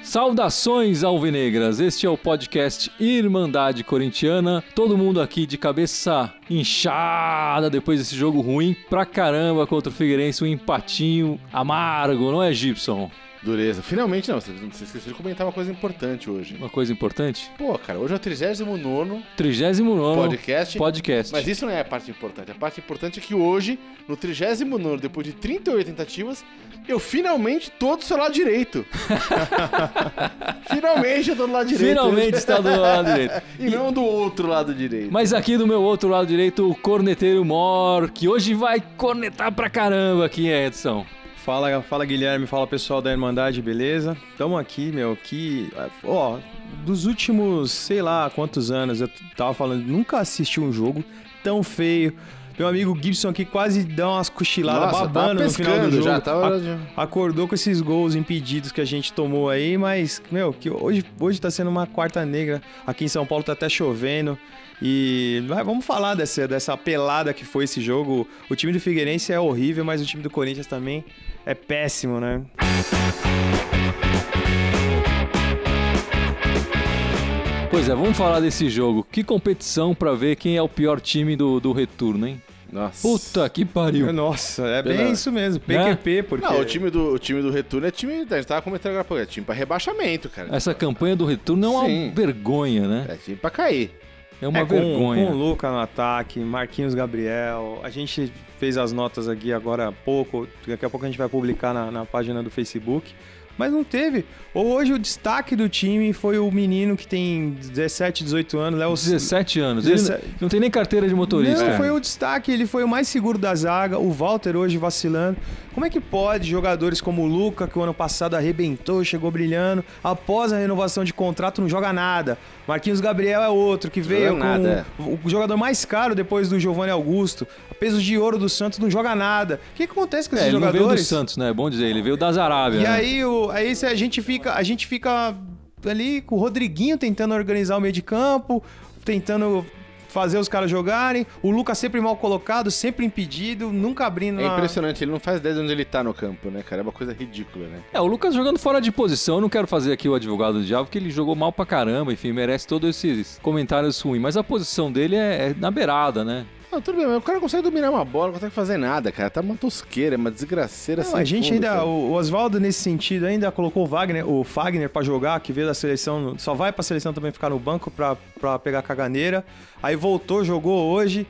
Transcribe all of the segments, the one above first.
Saudações alvinegras, este é o podcast Irmandade Corintiana, todo mundo aqui de cabeça inchada depois desse jogo ruim pra caramba contra o Figueirense, um empatinho amargo, não é, Gibson? Dureza. Finalmente não, você esqueceu de comentar uma coisa importante hoje. Uma coisa importante? Pô, cara, hoje é o 39º 39º podcast. Mas isso não é a parte importante. A parte importante é que hoje, no 39º, depois de 38 tentativas, eu finalmente tô do seu lado direito. Finalmente eu tô do lado direito. Finalmente está do lado direito. E não do outro lado direito. Mas aqui do meu outro lado direito, o corneteiro Mor, que hoje vai cornetar pra caramba aqui, Edson. Fala Guilherme, fala pessoal da Irmandade, beleza? Tamo aqui, dos últimos, sei lá quantos anos, eu tava falando, nunca assisti um jogo tão feio. Meu amigo Gibson aqui quase deu umas cochiladas babando no final do jogo. Já, acordou com esses gols impedidos que a gente tomou aí, mas, que hoje tá sendo uma quarta negra. Aqui em São Paulo tá até chovendo. E vamos falar dessa pelada que foi esse jogo. O time do Figueirense é horrível, mas o time do Corinthians também é péssimo, né? Pois é, vamos falar desse jogo. Que competição pra ver quem é o pior time do retorno, hein? Nossa. Puta que pariu. Nossa, é bem isso mesmo. PQP, porque... Não, o time do retorno é time... A gente tava comentando agora há pouco, é time pra rebaixamento, cara. Essa campanha do retorno é uma vergonha, né? É time pra cair. É uma vergonha. Com o Luca no ataque, Marquinhos Gabriel, a gente fez as notas aqui agora há pouco, daqui a pouco a gente vai publicar na página do Facebook, mas não teve. Hoje o destaque do time foi o menino que tem 17, 18 anos. 17 anos, ele não tem nem carteira de motorista. Não, foi o destaque, ele foi o mais seguro da zaga, o Walter hoje vacilando. Como é que pode jogadores como o Luca, que o ano passado arrebentou, chegou brilhando, após a renovação de contrato não joga nada? Marquinhos Gabriel é outro, que veio com o jogador mais caro depois do Giovanni Augusto, a peso de ouro do Santos, não joga nada. O que acontece com esses jogadores? Ele veio do Santos, né? É bom dizer, ele veio das Arábia. E né? aí a gente fica ali com o Rodriguinho tentando organizar o meio de campo, tentando fazer os caras jogarem, o Lucas sempre mal colocado, sempre impedido, nunca abrindo. É impressionante, ele não faz ideia de onde ele tá no campo, né, cara? É uma coisa ridícula, né? O Lucas jogando fora de posição, eu não quero fazer aqui o advogado do diabo, porque ele jogou mal pra caramba, enfim, merece todos esses comentários ruins, mas a posição dele é na beirada, né? Não, tudo bem, mas o cara consegue dominar uma bola, não consegue fazer nada, cara. Tá uma tosqueira, uma desgraceira. Não, a gente fundo, ainda, o Oswaldo nesse sentido ainda colocou o Fagner pra jogar, que veio da seleção, só vai pra seleção também ficar no banco pra pegar caganeira. Aí voltou, jogou hoje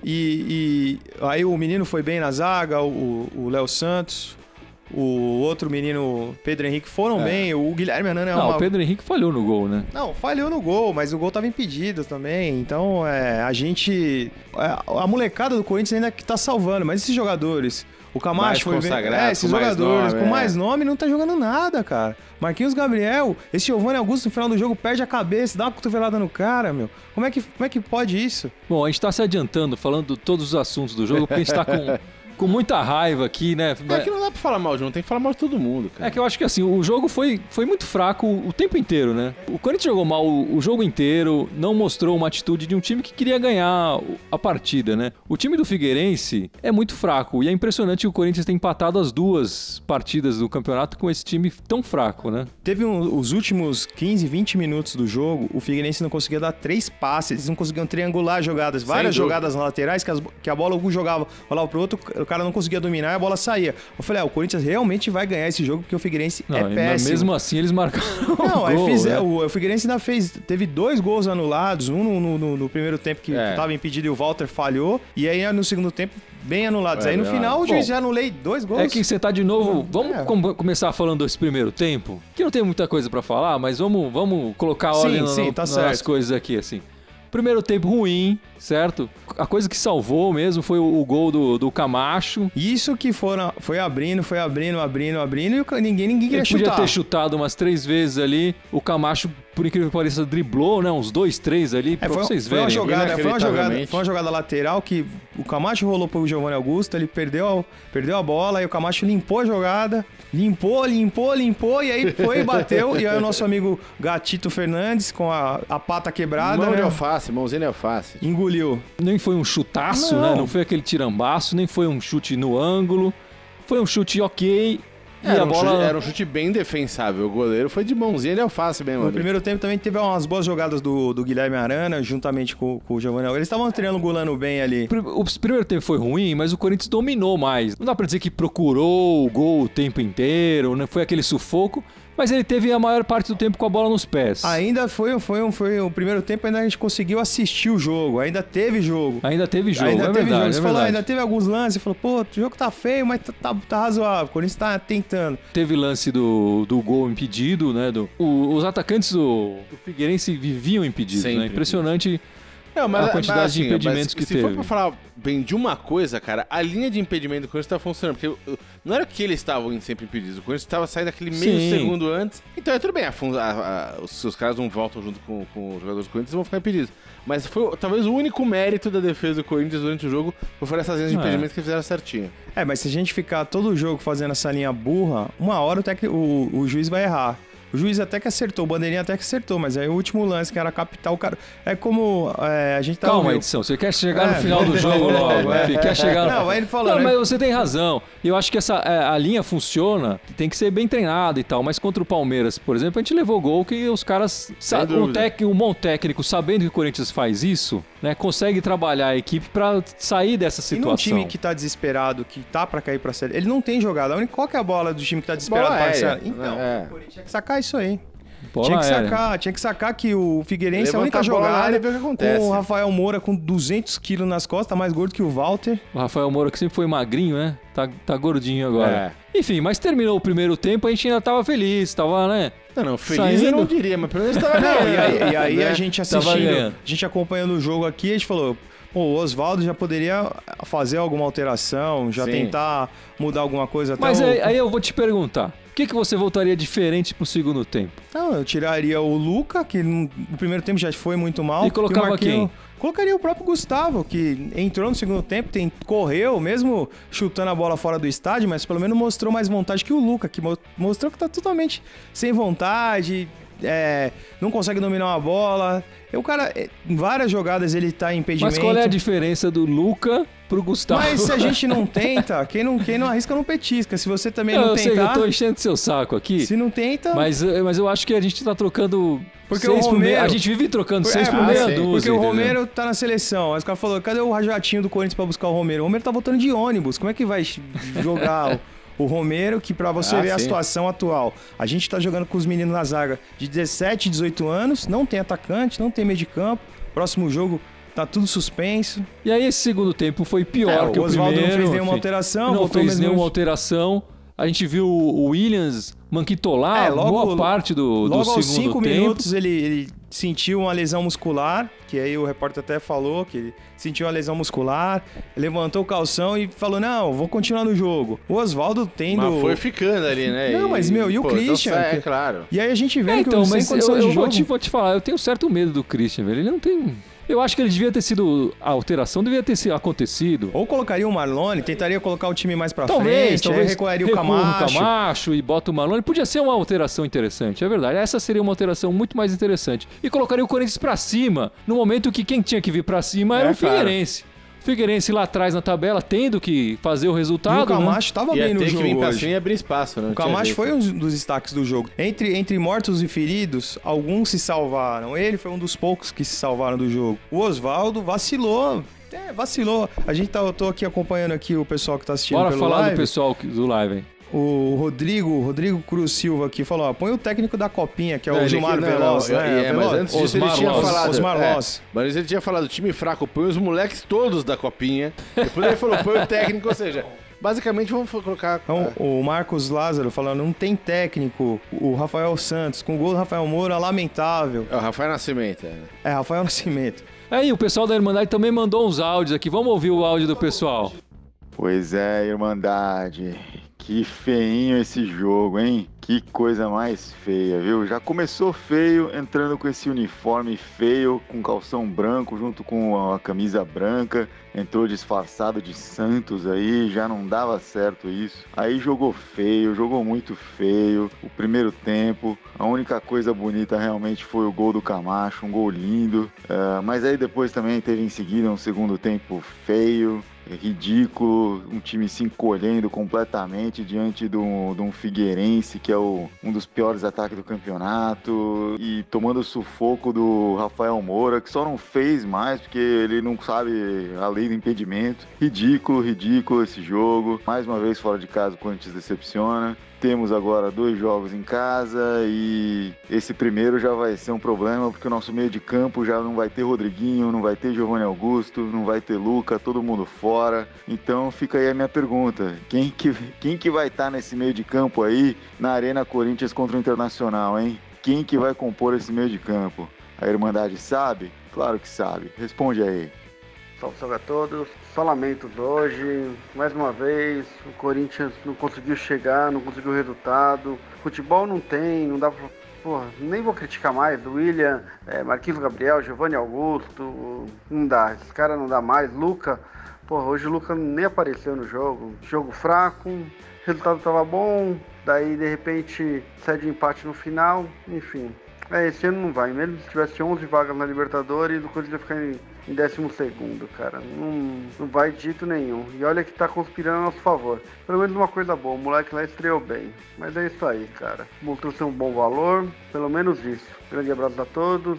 e aí o menino foi bem na zaga, o Léo Santos, o outro menino, Pedro Henrique, foram bem. O Guilherme Hernani o Pedro Henrique falhou no gol, né? Não, falhou no gol, mas o gol tava impedido também. Então, a gente... A molecada do Corinthians ainda que tá salvando, mas esses jogadores... O Camacho foi consagrado, esses jogadores com mais nome não tá jogando nada, cara. Marquinhos Gabriel, esse Giovanni Augusto no final do jogo perde a cabeça, dá uma cotovelada no cara, meu. Como é que pode isso? Bom, a gente tá se adiantando, falando de todos os assuntos do jogo, porque a gente tá com muita raiva aqui, né? É que não dá pra falar mal de um, tem que falar mal de todo mundo, cara. É que eu acho que assim, o jogo foi muito fraco o tempo inteiro, né? O Corinthians jogou mal o jogo inteiro, não mostrou uma atitude de um time que queria ganhar a partida, né? O time do Figueirense é muito fraco e é impressionante que o Corinthians tenha empatado as duas partidas do campeonato com esse time tão fraco, né? Teve os últimos 15, 20 minutos do jogo, o Figueirense não conseguia dar 3 passes, eles não conseguiam triangular jogadas, várias jogadas laterais que a bola algum jogava, rolava pro outro, o cara não conseguia dominar e a bola saía. Eu falei, o Corinthians realmente vai ganhar esse jogo porque o Figueirense é péssimo. Mas mesmo assim eles marcaram o Figueirense ainda teve 2 gols anulados, um no primeiro tempo que estava impedido e o Walter falhou, e aí no segundo tempo bem anulados. Aí no final o juiz já anulei 2 gols. É que você tá de novo... Vamos começar falando desse primeiro tempo, que não tem muita coisa pra falar, mas vamos colocar ordem nas coisas aqui, assim. Primeiro tempo ruim, certo? A coisa que salvou mesmo foi o gol do Camacho. Isso que foi abrindo e ninguém queria chutar. Ele podia ter chutado umas 3 vezes ali. O Camacho por incrível que pareça, driblou, né? Uns 2, 3 ali, pra vocês verem. Foi uma jogada lateral que o Camacho rolou pro Giovanni Augusto, ele perdeu a bola, e o Camacho limpou a jogada, limpou, e aí foi e bateu, e aí o nosso amigo Gatito Fernandes, com a pata quebrada, Mão né? de alface, mãozinha de alface. Engoliu. Nem foi um chutaço, né? Não foi aquele tirambaço, nem foi um chute no ângulo. Foi um chute ok. E a bola... Era um chute bem defensável. O goleiro foi de mãozinha de alface mesmo. No primeiro tempo também teve umas boas jogadas do Guilherme Arana, juntamente com o Giovanni. Eles estavam triangulando bem ali. O primeiro tempo foi ruim, mas o Corinthians dominou mais. Não dá pra dizer que procurou o gol o tempo inteiro, né? Foi aquele sufoco. Mas ele teve a maior parte do tempo com a bola nos pés. Ainda foi o primeiro tempo, ainda a gente conseguiu assistir o jogo. Ainda teve jogo. Ainda teve jogo, é verdade. Você falou, ainda teve alguns lances. Você falou, pô, o jogo tá feio, mas tá razoável. O Corinthians tá tentando. Teve lance do gol impedido, né? Os atacantes do Figueirense viviam impedidos, Sempre, né? Impressionante. Não, mas, a quantidade de impedimentos que teve. Se for pra falar bem de uma coisa, cara, a linha de impedimento do Corinthians tá funcionando. Porque não era que eles estavam sempre impedidos. O Corinthians estava saindo aquele meio segundo antes. Então é tudo bem. Se os caras não voltam junto com os jogadores do Corinthians, vão ficar impedidos. Mas foi talvez o único mérito da defesa do Corinthians durante o jogo foi essas linhas de impedimento que fizeram certinho. Mas se a gente ficar todo o jogo fazendo essa linha burra, uma hora o juiz vai errar. O juiz até que acertou, o bandeirinha até que acertou, mas aí o último lance, que era captar o cara... É como a gente tá... Calma, Edição, você quer chegar no final do jogo logo, quer chegar... Não, vai ele falando... Não, mas você tem razão. Eu acho que a linha funciona, tem que ser bem treinada e tal, mas contra o Palmeiras, por exemplo, a gente levou gol que os caras... Um bom técnico, sabendo que o Corinthians faz isso, né, consegue trabalhar a equipe pra sair dessa situação. E num time que tá desesperado, que tá pra cair pra série, ele não tem jogada. Qual que é a bola do time que tá desesperado pra série? Então, o Corinthians tinha que sacar isso aí. Tinha que sacar que o Figueirense é a única jogada. O Rafael Moura com 200 quilos nas costas, tá mais gordo que o Walter. O Rafael Moura, que sempre foi magrinho, né? Tá gordinho agora. Enfim, mas terminou o primeiro tempo, a gente ainda tava feliz, tava, né? Não, feliz eu não diria, mas pelo menos tava ganhando. E aí a gente assistindo, a gente acompanhando o jogo aqui, a gente falou... Pô, o Oswaldo já poderia fazer alguma alteração, tentar mudar alguma coisa. Mas aí eu vou te perguntar, o que você voltaria diferente pro segundo tempo? Não, eu tiraria o Luca, que no primeiro tempo já foi muito mal. E colocava quem? Colocaria o próprio Gustavo, que entrou no segundo tempo, correu, mesmo chutando a bola fora do estádio, mas pelo menos mostrou mais vontade que o Luca, que mostrou que tá totalmente sem vontade, não consegue dominar uma bola. O cara, em várias jogadas ele tá em impedimento. Mas qual é a diferença do Luca pro Gustavo? Mas se a gente não tenta, quem não arrisca não petisca. Se você também não tentar... Eu tô enchendo seu saco aqui. Se não tenta... Mas eu acho que a gente tá trocando... Porque o Romero... A gente vive trocando 6 por meia dúzia. Porque o Romero tá na seleção. Aí os caras falaram, cadê o rajatinho do Corinthians pra buscar o Romero? O Romero tá voltando de ônibus. Como é que vai jogar... O Romero, que pra você ver a situação atual, a gente tá jogando com os meninos na zaga de 17, 18 anos, não tem atacante, não tem meio de campo, próximo jogo tá tudo suspenso. E aí esse segundo tempo foi pior que o primeiro. O Oswaldo não fez nenhuma alteração. Não fez nenhuma alteração. A gente viu o Williams manquitolar boa parte do segundo tempo. Logo aos 5 minutos ele sentiu uma lesão muscular, que aí o repórter até falou que ele sentiu uma lesão muscular, levantou o calção e falou, não, vou continuar no jogo. O Oswaldo tendo... Mas foi ficando ali, né? Não, mas e o Christian? Então, claro. E aí a gente vê que sem condição de jogo... Vou te falar, eu tenho certo medo do Christian, velho. Ele não tem... Eu acho que ele devia ter sido... A alteração devia ter acontecido. Ou colocaria o Marlone, tentaria colocar o time mais pra frente, talvez recuaria o Camacho e bota o Marlone. Podia ser uma alteração interessante, é verdade. Essa seria uma alteração muito mais interessante. E colocaria o Corinthians pra cima, no momento que quem tinha que vir pra cima era o Figueirense. Figueirense lá atrás na tabela, tendo que fazer o resultado. E o Camacho estava bem no jogo. Ia ter que vir pra cima e abrir espaço, né? O Camacho foi um dos destaques do jogo. Entre mortos e feridos, alguns se salvaram. Ele foi um dos poucos que se salvaram do jogo. O Oswaldo vacilou. Vacilou. Eu tô aqui acompanhando aqui o pessoal que tá assistindo pelo live. Bora falar do pessoal do live, hein? O Rodrigo Cruz Silva aqui falou, põe o técnico da Copinha, que é o Gilmar Veloz, né? Mas antes disso ele tinha falado... Osmar Loss. Mas ele tinha falado, time fraco, põe os moleques todos da Copinha. Depois ele falou, põe o técnico, ou seja... Basicamente, vamos colocar... Então, o Marcos Lázaro falando, não tem técnico. O Rafael Santos, com o gol do Rafael Moura, lamentável. É o Rafael Nascimento. Rafael Nascimento. Aí, o pessoal da Irmandade também mandou uns áudios aqui. Vamos ouvir o áudio do pessoal. Pois é, Irmandade... Que feinho esse jogo, hein? Que coisa mais feia, viu? Já começou feio, entrando com esse uniforme feio, com calção branco junto com a camisa branca. Entrou disfarçado de Santos aí, já não dava certo isso. Aí jogou feio, jogou muito feio. O primeiro tempo, a única coisa bonita realmente foi o gol do Camacho, um gol lindo. Mas aí depois também teve em seguida um segundo tempo feio. Ridículo, um time se encolhendo completamente diante de um Figueirense que é um dos piores ataques do campeonato e tomando o sufoco do Rafael Moura, que só não fez mais porque ele não sabe a lei do impedimento. Ridículo esse jogo. Mais uma vez fora de casa o Corinthians decepciona. Temos agora 2 jogos em casa e esse primeiro já vai ser um problema porque o nosso meio de campo já não vai ter Rodriguinho, não vai ter Giovanni Augusto, não vai ter Luca, todo mundo fora. Então fica aí a minha pergunta, quem que vai estar nesse meio de campo aí na Arena Corinthians contra o Internacional, hein? Quem que vai compor esse meio de campo? A Irmandade sabe? Claro que sabe. Responde aí. Salve a todos, só lamentos hoje, mais uma vez, o Corinthians não conseguiu chegar, não conseguiu resultado, futebol não tem, não dá pra... Porra, nem vou criticar mais, William, Marquinhos Gabriel, Giovanni Augusto, não dá, esse cara não dá mais, Luca, porra, hoje o Luca nem apareceu no jogo fraco, o resultado tava bom, daí de repente cede empate no final, enfim. Esse ano não vai, mesmo se tivesse 11 vagas na Libertadores, o Corinthians ia ficar em 12º, cara. Não vai de jeito nenhum. E olha que tá conspirando a nosso favor. Pelo menos uma coisa boa, o moleque lá estreou bem. Mas é isso aí, cara. Mostrou ser um bom valor, pelo menos isso. Grande abraço a todos.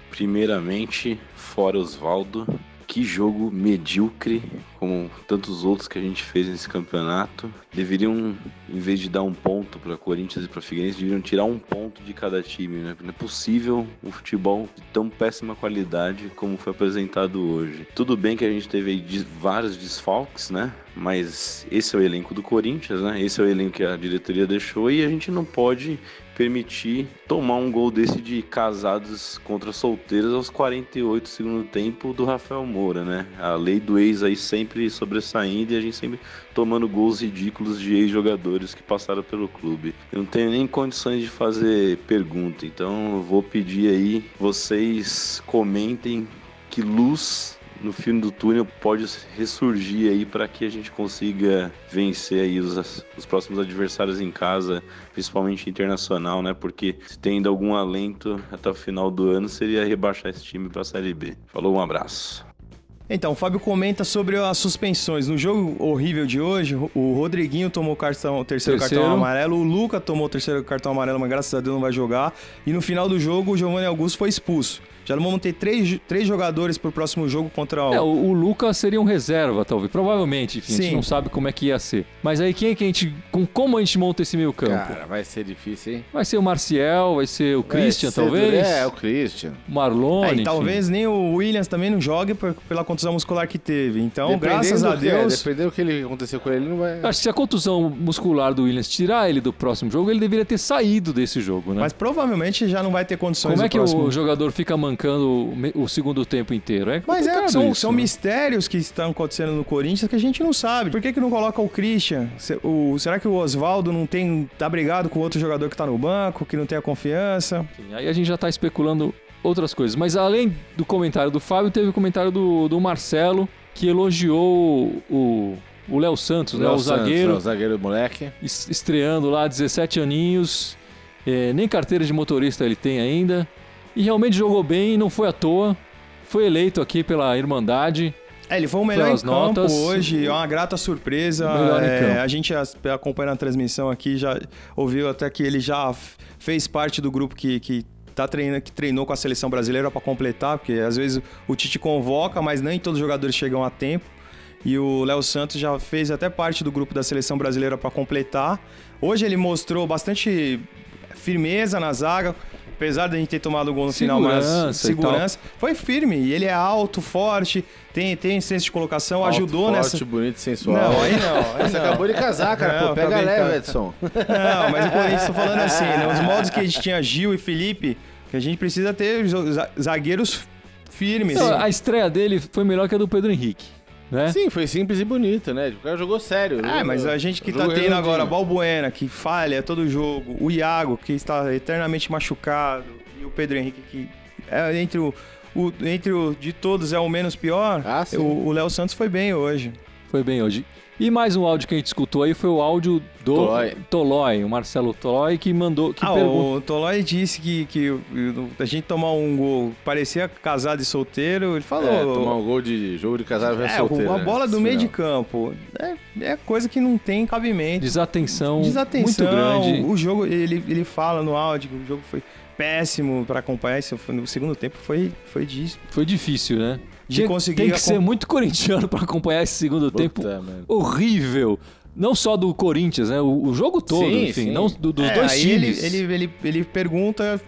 Primeiramente, fora Osvaldo. Que jogo medíocre, como tantos outros que a gente fez nesse campeonato. Deveriam, em vez de dar um ponto para Corinthians e para Figueirense, deveriam tirar um ponto de cada time, né? Não é possível um futebol de tão péssima qualidade como foi apresentado hoje. Tudo bem que a gente teve aí vários desfalques, né? Mas esse é o elenco do Corinthians, né? Esse é o elenco que a diretoria deixou e a gente não pode permitir tomar um gol desse de casados contra solteiros aos 48 do segundo tempo do Rafael Moura, né? A lei do ex aí sempre sobressaindo e a gente sempre tomando gols ridículos de ex-jogadores que passaram pelo clube. Eu não tenho nem condições de fazer pergunta, então eu vou pedir aí, vocês comentem que luz no fim do túnel pode ressurgir aí para que a gente consiga vencer aí os próximos adversários em casa, principalmente Internacional, né? Porque se tem ainda algum alento até o final do ano seria rebaixar esse time para a Série B. Falou, um abraço. Então, o Fábio comenta sobre as suspensões. No jogo horrível de hoje, o Rodriguinho tomou o terceiro cartão amarelo, o Luca tomou o terceiro cartão amarelo, mas graças a Deus não vai jogar. E no final do jogo, o Giovanni Augusto foi expulso. Já vamos ter três jogadores pro próximo jogo contra o... o Lucas seria um reserva, talvez. Provavelmente, enfim, a gente não sabe como é que ia ser. Mas aí como a gente monta esse meio campo? Cara, vai ser difícil, hein? Vai ser o Marcial, vai ser o Christian, talvez? O Christian. Marlone, e talvez nem o Williams também não jogue pela contusão muscular que teve. Então, graças a Deus... Dependendo do que aconteceu com ele, não vai... Acho que se a contusão muscular do Williams tirar ele do próximo jogo, ele deveria ter saído desse jogo, né? Mas provavelmente já não vai ter condições. Como é que o jogador fica mancando o segundo tempo inteiro? São mistérios que estão acontecendo no Corinthians que a gente não sabe. Por que não coloca o Christian? Será que o Osvaldo tá brigado com outro jogador que tá no banco, que não tem a confiança? Sim, aí a gente já tá especulando outras coisas. Mas além do comentário do Fábio, teve o comentário do Marcelo, que elogiou o Léo Santos, né? O zagueiro. O zagueiro moleque. Estreando lá, 17 aninhos. Nem carteira de motorista ele tem ainda. E realmente jogou bem, não foi à toa. Foi eleito aqui pela Irmandade. Ele foi o melhor em campo hoje, é uma grata surpresa. A gente acompanhando a transmissão aqui já ouviu até que ele já fez parte do grupo que treinou com a seleção brasileira para completar, porque às vezes o Tite convoca, mas nem todos os jogadores chegam a tempo. E o Léo Santos já fez até parte do grupo da seleção brasileira para completar. Hoje ele mostrou bastante firmeza na zaga. Apesar de a gente ter tomado o gol no final, mas segurança. Foi firme. E ele é alto, forte, tem senso de colocação, alto, ajudou forte, nessa... bonito, sensual. Não, aí não. Você acabou de casar, cara. Pô, pega leve, Edson. Não, mas o Corinthians, tô falando assim, né? Os moldes que a gente tinha Gil e Felipe, que a gente precisa ter zagueiros firmes. Então, a estreia dele foi melhor que a do Pedro Henrique. né? Sim, foi simples e bonito, né? O cara jogou sério. Mas a gente que tá tendo agora, Balbuena, que falha todo jogo, o Iago, que está eternamente machucado, e o Pedro Henrique, que entre o de todos é o menos pior, o Léo Santos foi bem hoje. Foi bem hoje. E mais um áudio que a gente escutou aí foi o áudio do Tolói, o Marcelo Tolói, que mandou... O Tolói disse que a gente tomar um gol, parecia casado e solteiro, ele falou... tomar um gol de jogo de casado e solteiro. A bola do meio de campo é coisa que não tem cabimento. Desatenção muito grande. O jogo, ele fala no áudio que o jogo foi péssimo para acompanhar, no segundo tempo foi disso. Foi difícil, né? Tem que ser muito corintiano para acompanhar esse segundo tempo horrível. Não só do Corinthians, né? O jogo todo, enfim. Não dos dois times. Ele pergunta,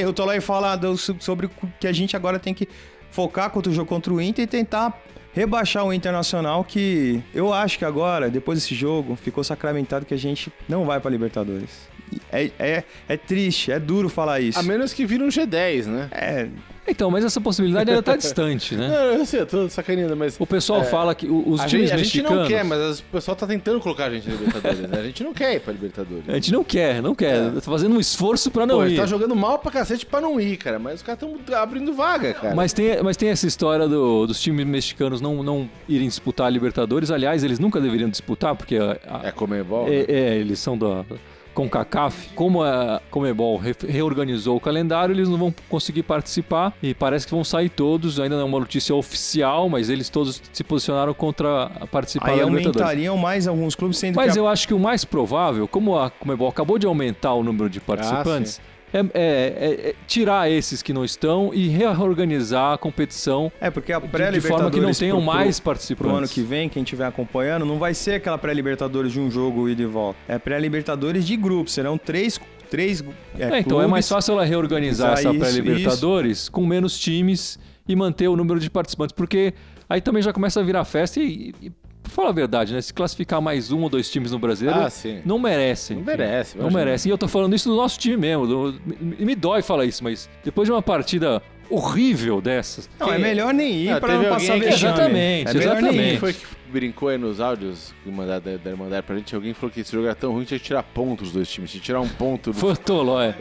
o Tolói fala sobre que a gente agora tem que focar contra o jogo contra o Inter e tentar rebaixar o Internacional, que eu acho que agora, depois desse jogo, ficou sacramentado que a gente não vai para Libertadores. É triste, é duro falar isso. A menos que vira um G10, né? Então, mas essa possibilidade ainda tá distante, né? Não, eu sei, eu tô sacaneando, mas... O pessoal fala que os times mexicanos... A gente não quer, mas o pessoal tá tentando colocar a gente na Libertadores, né? A gente não quer ir pra Libertadores. A gente não quer. Tá fazendo um esforço pra não ir. A gente tá jogando mal pra cacete pra não ir, cara. Mas os caras estão abrindo vaga, cara. Mas tem essa história dos times mexicanos não irem disputar a Libertadores. Aliás, eles nunca deveriam disputar, porque... É Conmebol, né? Eles são da... CONCACAF, como a Conmebol reorganizou o calendário, eles não vão conseguir participar e parece que vão sair todos, ainda não é uma notícia oficial, mas eles todos se posicionaram contra participar da Libertadores. Aí aumentariam mais alguns clubes, sendo mas eu acho que o mais provável, como a Conmebol acabou de aumentar o número de participantes, tirar esses que não estão e reorganizar a competição porque a pré-Libertadores de forma que não tenham mais participantes. Pro ano que vem, quem estiver acompanhando, não vai ser aquela pré-Libertadores de um jogo ida e volta. É pré-Libertadores de grupos, serão três então é mais fácil ela reorganizar essa pré-Libertadores com menos times e manter o número de participantes, porque aí também já começa a virar festa e por falar a verdade, né? Se classificar mais um ou dois times no Brasileiro, não merecem. Não merecem. E eu tô falando isso do nosso time mesmo. Me dói falar isso, mas depois de uma partida horrível dessas... é melhor nem ir pra não passar vexame. Exatamente. Quem foi que brincou aí nos áudios que mandaram pra gente? Alguém falou que esse jogo era tão ruim, tinha que tirar pontos dos dois times. Tinha que tirar um ponto do... Foi o Tolói.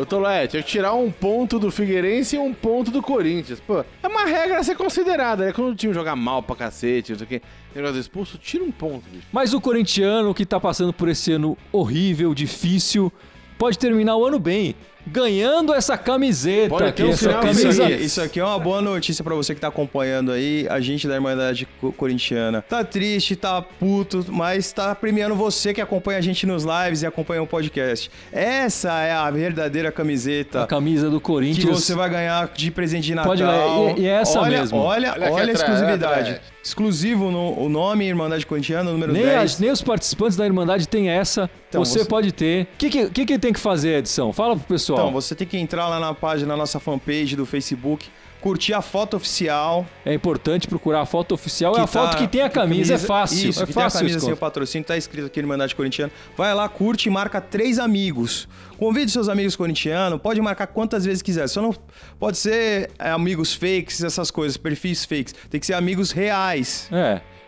Tinha que tirar um ponto do Figueirense e um ponto do Corinthians. Pô, é uma regra a ser considerada, né? Quando o time jogar mal pra cacete, não sei o quê, negócio expulso, tira um ponto, bicho. Mas o corintiano que tá passando por esse ano horrível, difícil, pode terminar o ano bem, ganhando essa camiseta. Pode ter um final camisa. Isso aqui é uma boa notícia pra você que tá acompanhando aí, a gente da Irmandade Corintiana. Tá triste, tá puto, mas tá premiando você que acompanha a gente nos lives e acompanha o podcast. Essa é a verdadeira camiseta. A camisa do Corinthians. Que você vai ganhar de presente de Natal. Pode ganhar. E é essa mesmo. Olha a exclusividade. Exclusivo o nome Irmandade Corintiana, o número 10. Nem os participantes da Irmandade têm essa. Então, você pode ter. O que tem que fazer, Edição? Fala pro pessoal. Então, você tem que entrar lá na página, na nossa fanpage do Facebook, curtir a foto oficial. É importante procurar a foto oficial. É a foto que tem a camisa, é fácil. Isso, que tem a camisa sem o patrocínio, tá escrito aqui Irmandade Corintiana. Vai lá, curte e marca 3 amigos. Convide seus amigos corintianos, pode marcar quantas vezes quiser. Só não pode ser amigos fakes, essas coisas, perfis fakes. Tem que ser amigos reais.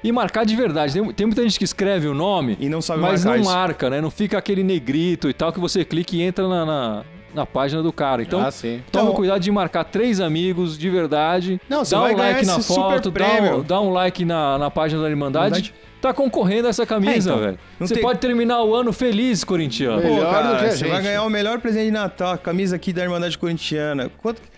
E marcar de verdade. Tem muita gente que escreve o nome e não sabe mas marcar não marca, né? Não fica aquele negrito e tal que você clica e entra na página do cara. Então, toma cuidado de marcar 3 amigos de verdade. Não, dá um like na foto, dá um like na página da Irmandade. Tá concorrendo a essa camisa, velho. Você pode terminar o ano feliz, corintiano. Melhor do que a gente. Você vai ganhar o melhor presente de Natal, a camisa aqui da Irmandade Corintiana.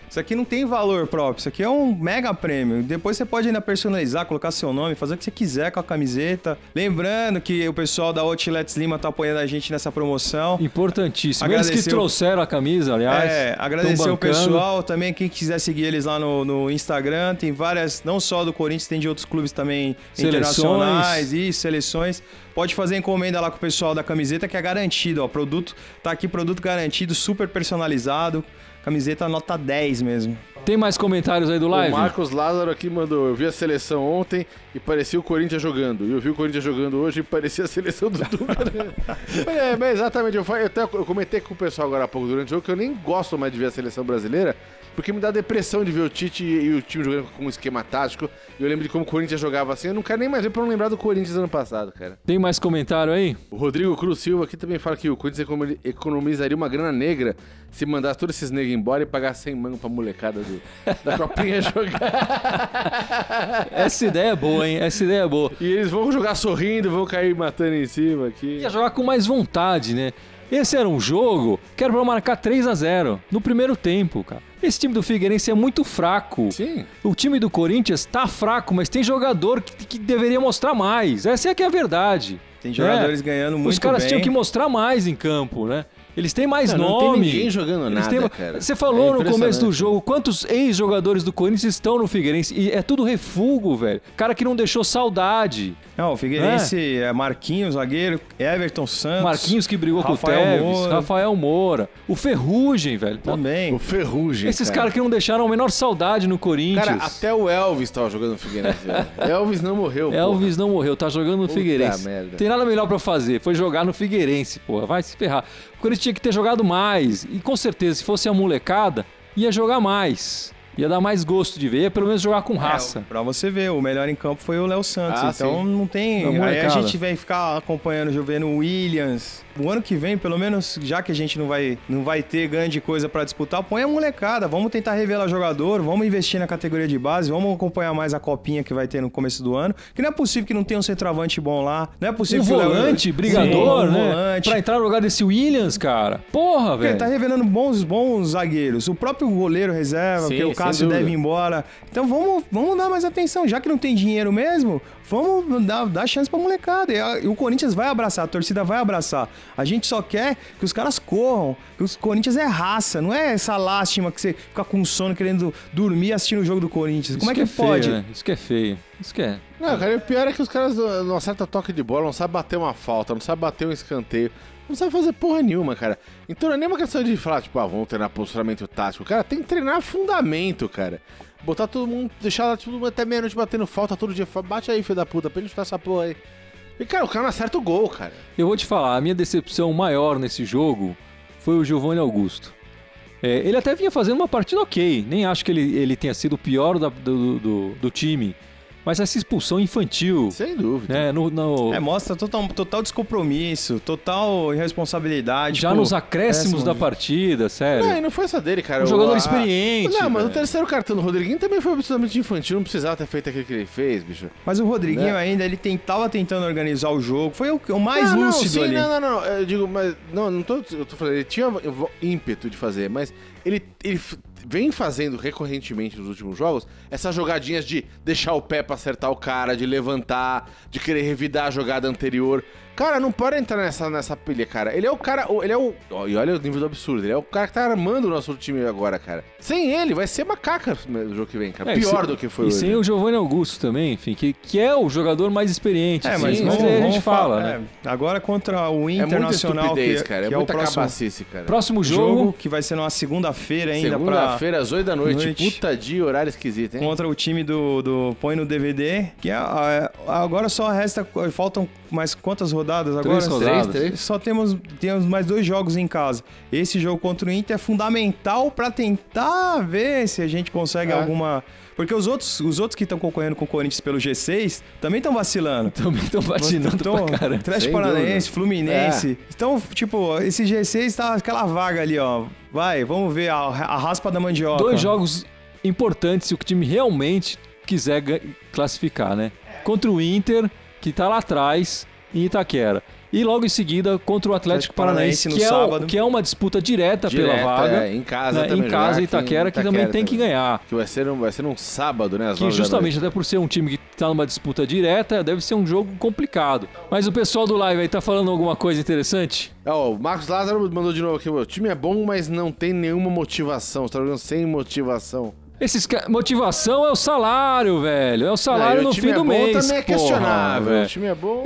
Isso aqui não tem valor próprio, isso aqui é um mega prêmio. Depois você pode ainda personalizar, colocar seu nome, fazer o que você quiser com a camiseta. Lembrando que o pessoal da Outlets Lima tá apoiando a gente nessa promoção. Importantíssimo. Eles que trouxeram a camisa, aliás. Agradecer o pessoal também, quem quiser seguir eles lá no Instagram. Tem várias, não só do Corinthians, tem de outros clubes também internacionais e seleções. Pode fazer encomenda lá com o pessoal da camiseta, que é garantido, ó. Tá aqui produto garantido, super personalizado. Camiseta nota 10 mesmo. Tem mais comentários aí do live? O Marcos Lázaro aqui mandou: eu vi a seleção ontem e parecia o Corinthians jogando. E eu vi o Corinthians jogando hoje e parecia a seleção do Dunga. Mas exatamente, eu comentei com o pessoal agora há pouco durante o jogo que eu nem gosto mais de ver a seleção brasileira, porque me dá depressão de ver o Tite e o time jogando com um esquema tático. E eu lembro de como o Corinthians jogava assim. Eu não quero nem mais ver pra não lembrar do Corinthians ano passado, cara. Tem mais comentário aí? O Rodrigo Cruz Silva aqui também fala que o Corinthians economizaria uma grana negra se mandasse todos esses negros embora e pagasse 100 mangos pra molecada da copinha jogar. Essa ideia é boa, hein? Essa ideia é boa. E eles vão jogar sorrindo, vão cair matando em cima aqui. Ia jogar com mais vontade, né? Esse era um jogo que era pra marcar 3-0 no primeiro tempo, cara. Esse time do Figueirense é muito fraco. Sim. O time do Corinthians tá fraco, mas tem jogador que deveria mostrar mais. Essa é que é a verdade. Tem jogadores ganhando muito Os caras bem. tinham que mostrar mais em campo, né? Eles têm mais nome. Não tem ninguém jogando nada, cara. Você falou no começo do impressionante. jogo quantos ex-jogadores do Corinthians estão no Figueirense. E é tudo refúgio, velho. Cara que não deixou saudade. Não, o Figueirense é Marquinhos, zagueiro, Everton Santos. Marquinhos que brigou com o Rafael Tevez, Moura. Rafael Moura. O Ferrugem, velho. Também. O Ferrugem, Esses caras que não deixaram a menor saudade no Corinthians. Cara, até o Elvis tava jogando no Figueirense. velho. Elvis não morreu, Elvis não morreu, tá jogando no Puta Figueirense. merda. Tem nada melhor pra fazer, foi jogar no Figueirense, porra, vai se ferrar. O Corinthians tinha que ter jogado mais, e com certeza, se fosse a molecada, ia jogar mais. Ia dar mais gosto de ver, ia pelo menos jogar com raça. Pra você ver, o melhor em campo foi o Léo Santos. Ah, então sim. não tem. Da Aí a molecada. gente vai ficar acompanhando, vendo o Williams. O ano que vem, pelo menos, já que a gente não vai ter grande coisa pra disputar, põe a molecada. Vamos tentar revelar jogador, vamos investir na categoria de base, vamos acompanhar mais a copinha que vai ter no começo do ano. Que não é possível que não tenha um centroavante bom lá. Não é possível Um que o Léo- volante, brigador, Sim, um né? volante. Pra entrar no lugar desse Williams, cara. Porra, Porque velho. ele tá revelando bons zagueiros. O próprio goleiro reserva, Sim, porque o sem Cássio dúvida. deve ir embora. Então vamos dar mais atenção. Já que não tem dinheiro mesmo, vamos dar chance pra molecada. E o Corinthians vai abraçar, a torcida vai abraçar. A gente só quer que os caras corram, que o Corinthians é raça, não é essa lástima que você fica com sono querendo dormir assistindo o jogo do Corinthians. Como é que feio, pode? né? Isso que é feio. Isso que é. Não, cara, o pior é que os caras não acertam toque de bola, não sabem bater uma falta, não sabem bater um escanteio, não sabem fazer porra nenhuma, cara. Então não é nem uma questão de falar, tipo, vamos treinar posicionamento tático. Cara, tem que treinar fundamento, cara. Botar todo mundo, deixar todo mundo até meia-noite batendo falta todo dia. Bate aí, filho da puta, pra ele chutar essa porra aí. E, cara, o cara não acerta o gol, cara. Eu vou te falar, a minha decepção maior nesse jogo foi o Giovanni Augusto. Ele até vinha fazendo uma partida ok, nem acho que ele tenha sido o pior do time, mas essa expulsão infantil, Sem dúvida. né, Mostra total descompromisso, total irresponsabilidade. já Pô, nos acréscimos da partida, sério. Não, e não foi só dele, cara. Um jogador experiente, Não, mas o velho. terceiro cartão do Rodriguinho também foi absolutamente infantil. Não precisava ter feito aquilo que ele fez, bicho. Mas o Rodriguinho Né? ainda, ele tava tentando organizar o jogo. Foi o mais lúcido sim, ali. Não. Eu digo, mas. Não tô. Eu tô falando, ele tinha ímpeto de fazer, mas ele vem fazendo recorrentemente nos últimos jogos essas jogadinhas de deixar o pé pra acertar o cara, de levantar, de querer revidar a jogada anterior. Cara, não pode entrar nessa pilha, cara. Ele é o cara. E olha o nível do absurdo. Ele é o cara que tá armando o nosso time agora, cara. Sem ele, vai ser macaca no jogo que vem, cara. Pior do que foi E hoje. sem o Giovanni Augusto também, enfim, que é o jogador mais experiente. Mas sim, vamos- aí a vamos gente fala, né? Agora contra o É muita Internacional, estupidez, que cara. É é o muita próximo cabacice, cara. Próximo jogo, jogo, que vai ser numa segunda-feira ainda Segunda-feira, às 8 da noite. noite. Puta dia, horário esquisito, hein? contra o time do Põe no DVD, que agora só faltam mais quantas rodadas agora? 3 rodadas. Três. Só temos mais 2 jogos em casa. Esse jogo contra o Inter é fundamental pra tentar ver se a gente consegue alguma... Porque os outros que estão concorrendo com o Corinthians pelo G6 também estão vacilando. também estão patinando Então, pra caramba. Atlético Sem Paranaense, dúvida. Fluminense. Então, tipo, esse G6 tá aquela vaga ali, ó. Vai, vamos ver a raspa da mandioca. 2 jogos importantes se o time realmente quiser classificar, né? Contra o Inter, que tá lá atrás, em Itaquera. E logo em seguida contra o Atlético Paranaense, no que sábado. que é uma disputa direta pela vaga. em casa né? também. Em casa, jogar Itaquera, aqui que em também tem que também. ganhar. Que vai ser um sábado, né? Às Que 9 da justamente, até por ser um time que tá numa disputa direta, deve ser um jogo complicado. Mas o pessoal do live aí tá falando alguma coisa interessante? noite. Ó, o Marcos Lázaro mandou de novo aqui. O time é bom, mas não tem nenhuma motivação. Você tá jogando sem motivação. Motivação é o salário, velho. É o salário no fim do mês. Também é questionável. O time é bom.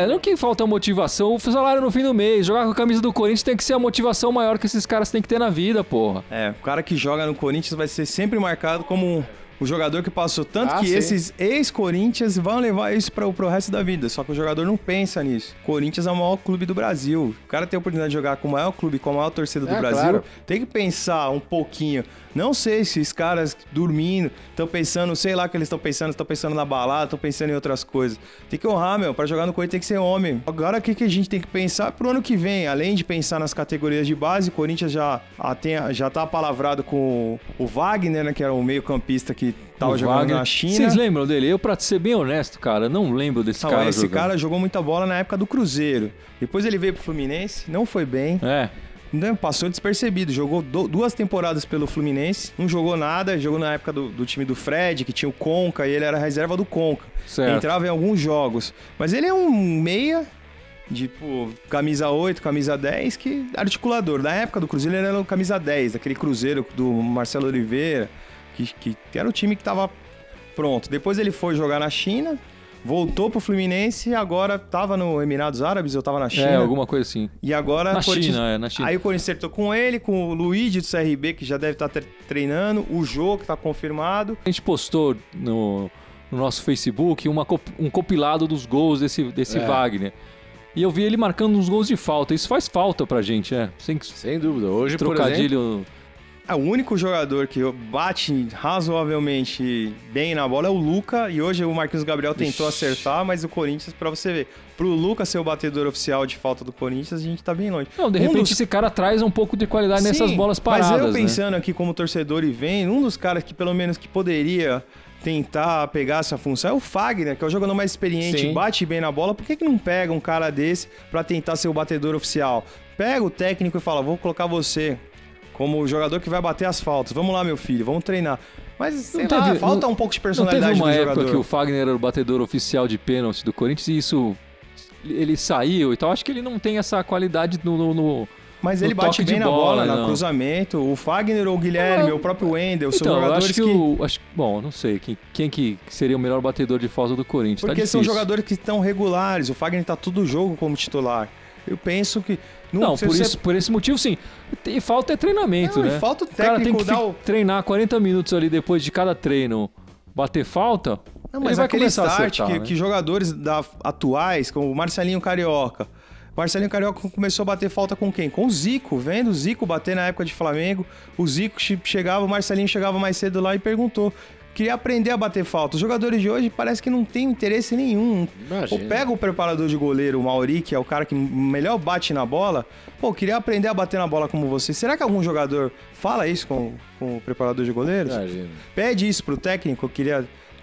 Não que falta motivação. O salário no fim do mês. Jogar com a camisa do Corinthians tem que ser a motivação maior que esses caras têm que ter na vida, porra. O cara que joga no Corinthians vai ser sempre marcado como o jogador que passou tanto que esses ex-Corinthians vão levar isso pro resto da vida. Só que o jogador não pensa nisso. Corinthians é o maior clube do Brasil. O cara tem a oportunidade de jogar com o maior clube, com a maior torcida do Brasil. Claro. Tem que pensar um pouquinho. Não sei se os caras dormindo estão pensando, sei lá o que eles estão pensando na balada, estão pensando em outras coisas. Tem que honrar, pra jogar no Corinthians tem que ser homem. Agora o que a gente tem que pensar pro ano que vem? Além de pensar nas categorias de base, o Corinthians já tá palavrado com o Wagner, né, que era o meio-campista que tava jogando na China. Vocês lembram dele? Eu, pra ser bem honesto, cara, não lembro desse cara. Esse cara jogou muita bola na época do Cruzeiro. Depois ele veio pro Fluminense, não foi bem. Passou despercebido, jogou 2 temporadas pelo Fluminense, não jogou nada, jogou na época do time do Fred, que tinha o Conca, e ele era reserva do Conca. Certo. Entrava em alguns jogos. Mas ele é um meia, tipo, camisa 8, camisa 10, que articulador. Na época do Cruzeiro ele era o camisa 10, daquele Cruzeiro do Marcelo Oliveira, que era o time que tava pronto. Depois ele foi jogar na China, voltou pro Fluminense e agora tava no Emirados Árabes, eu tava na China. Alguma coisa assim. E agora... Na China. Aí o Corinthians acertou com ele, com o Luigi do CRB, que já deve estar treinando, o Jô, que tá confirmado. A gente postou no nosso Facebook um compilado dos gols desse Wagner. E eu vi ele marcando uns gols de falta. Isso faz falta pra gente, Sem dúvida. Hoje, trocadilho... por exemplo... O único jogador que bate razoavelmente bem na bola é o Luca, e hoje o Marquinhos Gabriel tentou acertar, mas o Corinthians, pra você ver, pro Luca ser o batedor oficial de falta do Corinthians, a gente tá bem longe. Não, de repente esse cara traz um pouco de qualidade nessas bolas paradas, mas eu pensando aqui como torcedor e vendo, um dos caras que pelo menos que poderia tentar pegar essa função é o Fagner, que é o jogador mais experiente, bate bem na bola. Por que não pega um cara desse pra tentar ser o batedor oficial? Pega o técnico e fala, vou colocar você como o jogador que vai bater as faltas. Vamos lá, meu filho, vamos treinar. Mas, falta um pouco de personalidade do jogador. Não teve uma época que o Fagner era o batedor oficial de pênalti do Corinthians e isso... Ele saiu, então acho que ele não tem essa qualidade Mas ele bate bem na bola, no cruzamento. O Fagner ou o Guilherme, o próprio Wendel, são jogadores Bom, não sei quem que seria o melhor batedor de falta do Corinthians. Porque são jogadores que estão regulares. O Fagner tá todo jogo como titular. Eu penso que... Por esse motivo, sim. E falta treinamento, né? Falta o técnico. O cara tem que treinar 40 minutos ali depois de cada treino, bater falta, mas ele vai aquele começar start a acertar, né? que jogadores atuais, como o Marcelinho Carioca... Marcelinho Carioca começou a bater falta com quem? Com o Zico, vendo o Zico bater na época de Flamengo. O Zico chegava, o Marcelinho chegava mais cedo lá e perguntou. Queria aprender a bater falta. Os jogadores de hoje parece que não tem interesse nenhum. Ou pega o preparador de goleiro, o Mauri, que é o cara que melhor bate na bola. Queria aprender a bater na bola como você. Será que algum jogador fala isso com o preparador de goleiros? Imagina. Pede isso pro técnico,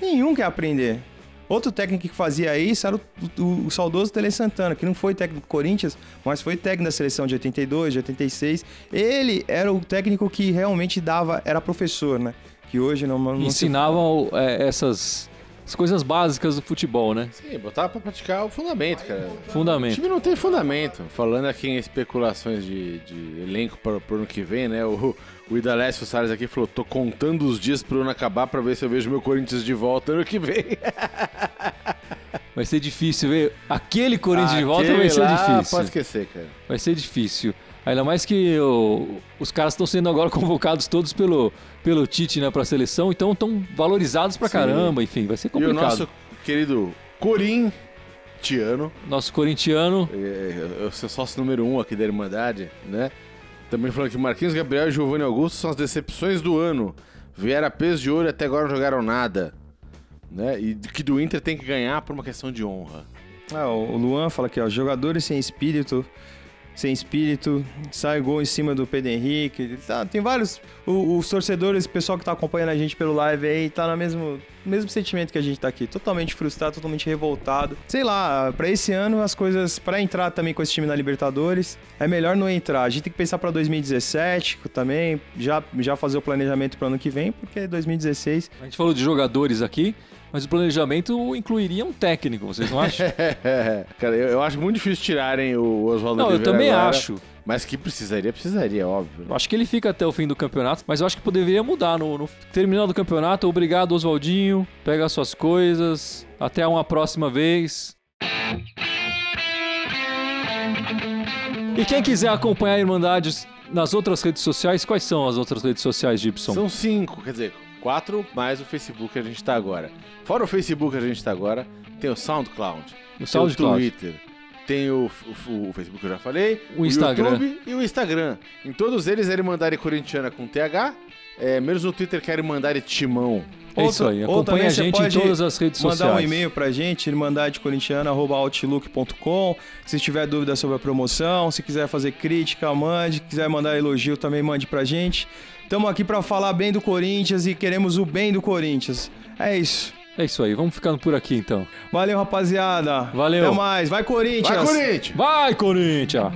nenhum quer aprender. Outro técnico que fazia isso era o saudoso Tele Santana, que não foi técnico do Corinthians, mas foi técnico da seleção de 82, de 86. Ele era o técnico que realmente era professor, né? Que hoje não ensinavam essas coisas básicas do futebol, né? Sim, botava pra praticar o fundamento, cara. Fundamento. O time não tem fundamento. Falando aqui em especulações de elenco pro ano que vem, né? O Idalécio Salles aqui falou, tô contando os dias pro ano acabar pra ver se eu vejo meu Corinthians de volta ano que vem. Vai ser difícil ver aquele Corinthians de volta, vai ser difícil. Pode esquecer, cara. Vai ser difícil. Ainda mais que os caras estão sendo agora convocados todos pelo Tite, né, pra seleção, então estão valorizados pra caramba, enfim, vai ser complicado. E o nosso querido corintiano. Nosso corintiano. Eu sou sócio número 1 aqui da Irmandade, né? Também falando que Marquinhos Gabriel e Giovanni Augusto são as decepções do ano. Vieram a peso de ouro e até agora não jogaram nada. Né? E que do Inter tem que ganhar por uma questão de honra. O Luan fala aqui, jogadores sem espírito, sai gol em cima do Pedro Henrique. Tem vários. Os torcedores, o pessoal que tá acompanhando a gente pelo live aí, tá no mesmo sentimento que a gente tá aqui. Totalmente frustrado, totalmente revoltado. Sei lá, pra esse ano as coisas. Pra entrar também com esse time na Libertadores, é melhor não entrar. A gente tem que pensar pra 2017 também, já fazer o planejamento pro ano que vem, porque 2016. A gente falou de jogadores aqui. Mas o planejamento incluiria um técnico, vocês não acham? Cara, eu acho muito difícil tirarem o Oswaldo Oliveira. Não, eu também agora. acho. Mas que precisaria, óbvio. Eu acho que ele fica até o fim do campeonato, mas eu acho que poderia mudar no terminal do campeonato. Obrigado, Oswaldinho. Pega as suas coisas. Até uma próxima vez. E quem quiser acompanhar a Irmandades nas outras redes sociais, quais são as outras redes sociais, Gibson? São 5, quer dizer, 4 mais o Facebook que a gente tá agora. Fora o Facebook que a gente tá agora, tem o SoundCloud, tem o Twitter, tem o Facebook que eu já falei, o Instagram. YouTube e o Instagram. Em todos eles é Irmandade Corintiana com TH, menos no Twitter que é Irmandade Timão. É isso aí, acompanha a gente em todas as redes sociais. Mandar um e-mail pra gente, irmandadecorintiana@outlook.com. Se tiver dúvida sobre a promoção, se quiser fazer crítica, mande. Se quiser mandar elogio, também mande pra gente. Estamos aqui pra falar bem do Corinthians e queremos o bem do Corinthians. É isso. É isso aí, vamos ficando por aqui então. Valeu, rapaziada. Valeu. Até mais. Vai, Corinthians! Vai, Corinthians! Vai, Corinthians!